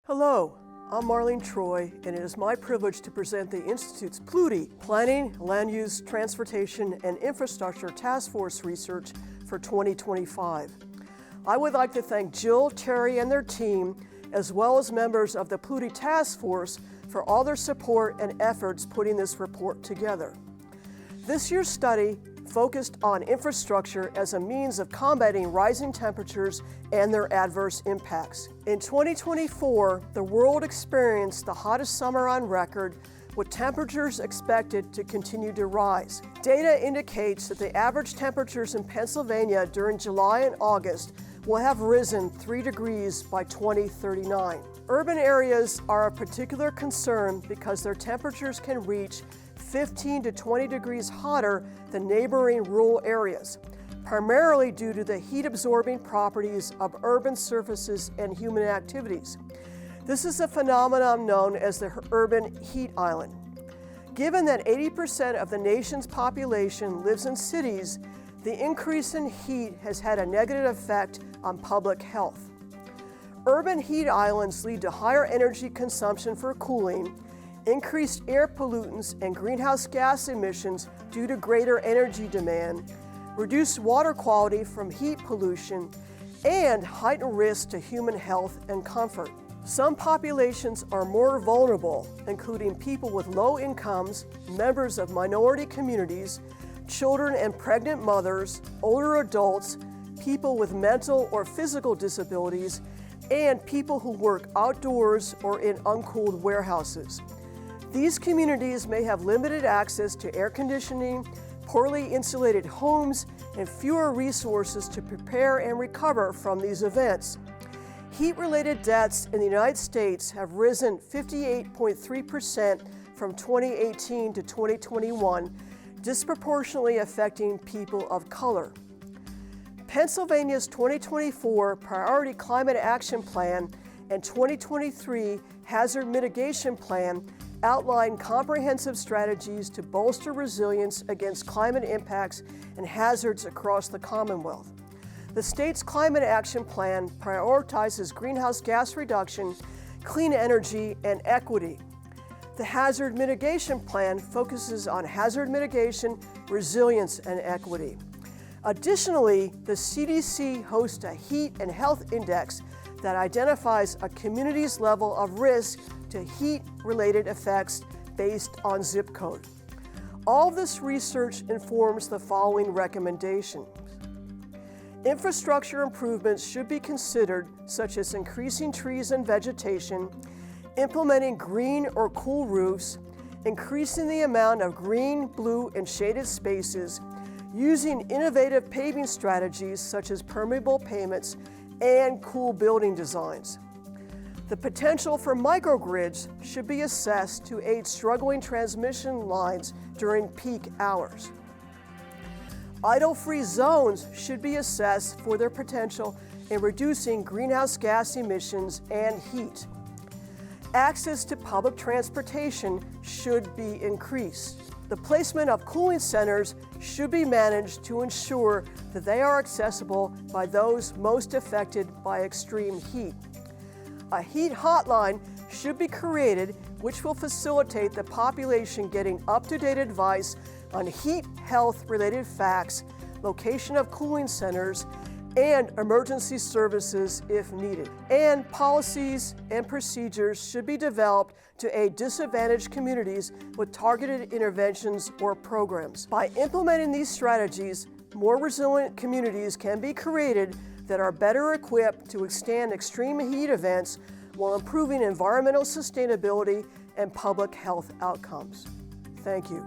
Hello, I'm Marleen Troy, and it is my privilege to present the Institute's PLUTI, Planning, Land Use, Transportation, and Infrastructure Task Force Research for 2025. I would like to thank Jill, Terry, and their team, as well as members of the PLUTI Task Force for all their support and efforts putting this report together. This year's study focused on infrastructure as a means of combating rising temperatures and their adverse impacts. In 2024, the world experienced the hottest summer on record, with temperatures expected to continue to rise. Data indicates that the average temperatures in Pennsylvania during July and August will have risen 3 degrees by 2039. Urban areas are a particular concern because their temperatures can reach 15 to 20 degrees hotter than neighboring rural areas, primarily due to the heat-absorbing properties of urban surfaces and human activities. This is a phenomenon known as the urban heat island. Given that 80% of the nation's population lives in cities, the increase in heat has had a negative effect on public health. Urban heat islands lead to higher energy consumption for cooling, increased air pollutants and greenhouse gas emissions due to greater energy demand, reduced water quality from heat pollution, and heightened risk to human health and comfort. Some populations are more vulnerable, including people with low incomes, members of minority communities, children and pregnant mothers, older adults, people with mental or physical disabilities, and people who work outdoors or in uncooled warehouses. These communities may have limited access to air conditioning, poorly insulated homes, and fewer resources to prepare and recover from these events. Heat-related deaths in the United States have risen 58.3% from 2018 to 2021, disproportionately affecting people of color. Pennsylvania's 2024 Priority Climate Action Plan and 2023 Hazard Mitigation Plan outline comprehensive strategies to bolster resilience against climate impacts and hazards across the Commonwealth. The state's Climate Action Plan prioritizes greenhouse gas reduction, clean energy, and equity. The Hazard Mitigation Plan focuses on hazard mitigation, resilience, and equity. Additionally, the CDC hosts a heat and health index that identifies a community's level of risk to heat-related effects based on zip code. All this research informs the following recommendations. Infrastructure improvements should be considered, such as increasing trees and vegetation, implementing green or cool roofs, increasing the amount of green, blue, and shaded spaces, using innovative paving strategies such as permeable pavements, and cool building designs. The potential for microgrids should be assessed to aid struggling transmission lines during peak hours. Idle-free zones should be assessed for their potential in reducing greenhouse gas emissions and heat. Access to public transportation should be increased. The placement of cooling centers should be managed to ensure that they are accessible by those most affected by extreme heat. A heat hotline should be created which will facilitate the population getting up-to-date advice on heat health-related facts, location of cooling centers, and emergency services if needed. And policies and procedures should be developed to aid disadvantaged communities with targeted interventions or programs. By implementing these strategies, more resilient communities can be created that are better equipped to withstand extreme heat events while improving environmental sustainability and public health outcomes. Thank you.